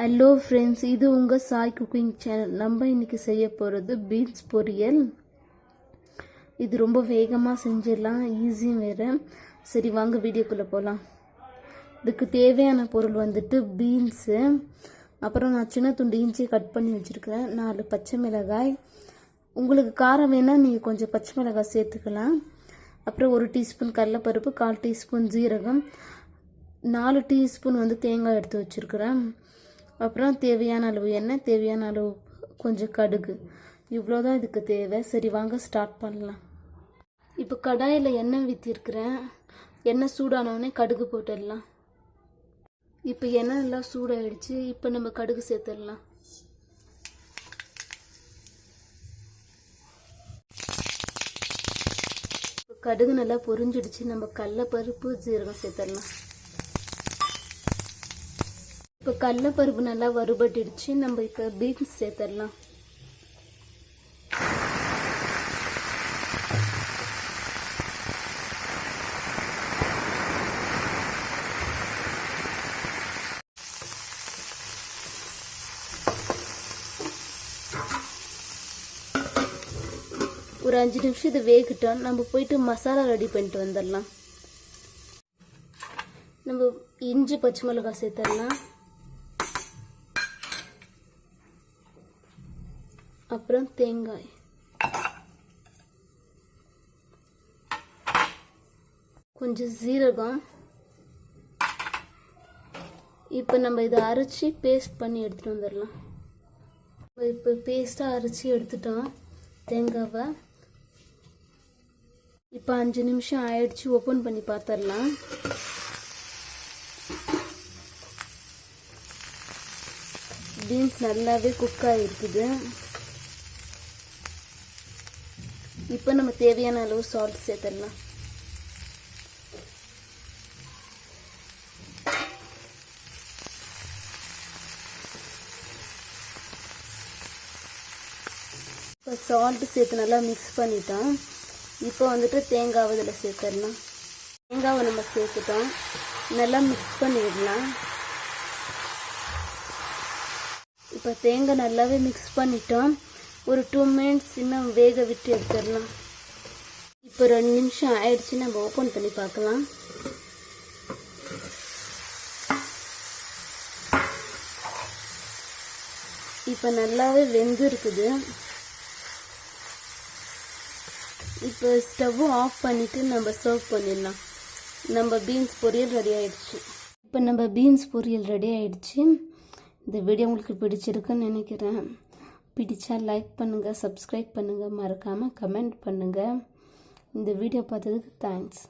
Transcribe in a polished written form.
Hello friends, இது உங்கள் Sai cooking channel. நம்ம இன்றைக்கி செய்ய போகிறது பீன்ஸ் பொரியல். இது ரொம்ப வேகமாக செஞ்சிடலாம், ஈஸியும் வேறு. சரி வாங்க வீடியோக்குள்ளே போகலாம். இதுக்கு தேவையான பொருள் வந்துட்டு பீன்ஸு, அப்புறம் நான் சின்ன துண்டு இஞ்சி கட் பண்ணி வச்சுருக்கிறேன், 4 பச்சை மிளகாய். உங்களுக்கு காரம் வேணால் நீங்கள் கொஞ்சம் பச்சை மிளகாய் சேர்த்துக்கலாம். அப்புறம் 1 டீஸ்பூன் கடலைப்பருப்பு, 1/4 டீஸ்பூன் ஜீரகம், 4 டீஸ்பூன் தேங்காய் எடுத்து வச்சுருக்கிறேன். அப்புறம் தேவையான அளவு எண்ணெய், தேவையான அளவு கொஞ்சம் கடுகு. இவ்வளோதான் இதுக்கு தேவை. சரி வாங்க ஸ்டார்ட் பண்ணலாம். இப்போ கடாயில் எண்ணெய் ஊற்றிருக்கிறேன். எண்ணெய் சூடானவுடனே கடுகு போட்டுடலாம். இப்போ எண்ணெய் எல்லாம் சூடாயிடுச்சு. இப்போ நம்ம கடுகு சேர்த்துடலாம். இப்போ கடுகு நல்லா பொரிஞ்சிடுச்சு. நம்ம கடலைப்பருப்பு ஜீரகம் சேர்த்துடலாம். இப்போ கடலைப்பருப்பு நல்லா வறுபட்டுடுச்சு. நம்ம இப்போ பீன்ஸ் சேர்த்துடலாம். ஒரு 5 நிமிஷம் இது வேகட்டும். நம்ம போயிட்டு மசாலா ரெடி பண்ணிட்டு வந்துடலாம். நம்ம இஞ்சி பச்சை மிளகாய் சேர்த்துடலாம். அப்புறம் தேங்காய், கொஞ்சம் ஜீரகம். இப்போ நம்ம இதை அரைச்சி பேஸ்ட் பண்ணி எடுத்துகிட்டு வந்துடலாம். இப்போ பேஸ்ட்டாக அரைச்சி எடுத்துட்டோம் தேங்காவை. இப்போ 5 நிமிஷம் ஆயிடுச்சு. ஓப்பன் பண்ணி பார்த்துடலாம். பீன்ஸ் நல்லாவே குக் ஆகிருக்குது. இப்போ நம்ம தேவையான அளவு சால்ட் சேர்த்துடலாம். இப்போ சால்ட்டு சேர்த்து நல்லா மிக்ஸ் பண்ணிட்டோம். இப்போ தேங்காவை இதில் சேர்த்துடலாம். தேங்காவை நம்ம சேர்த்துட்டோம். நல்லா மிக்ஸ் பண்ணிடலாம். இப்போ தேங்காய் நல்லாவே மிக்ஸ் பண்ணிட்டோம். ஒரு 2 மினிட்ஸ் இன்னும் வேக விட்டு எடுத்துடலாம். இப்போ 2 நிமிஷம் ஆயிடுச்சு. நம்ம ஓப்பன் பண்ணி பார்க்கலாம். இப்போ நல்லாவே வெந்து இருக்குது. இப்போ ஸ்டவ்வும் ஆஃப் பண்ணிவிட்டு நம்ம சர்வ் பண்ணிடலாம். நம்ம பீன்ஸ் பொரியல் ரெடி ஆயிடுச்சு. இப்போ நம்ம பீன்ஸ் பொரியல் ரெடி ஆயிடுச்சு. இந்த வீடியோ உங்களுக்கு பிடிச்சிருக்குன்னு நினைக்கிறேன். பிடிச்சா லைக் பண்ணுங்கள், சப்ஸ்கிரைப் பண்ணுங்கள், மறக்காமல் கமெண்ட் பண்ணுங்கள். இந்த வீடியோ பார்த்ததுக்கு தேங்க்ஸ்.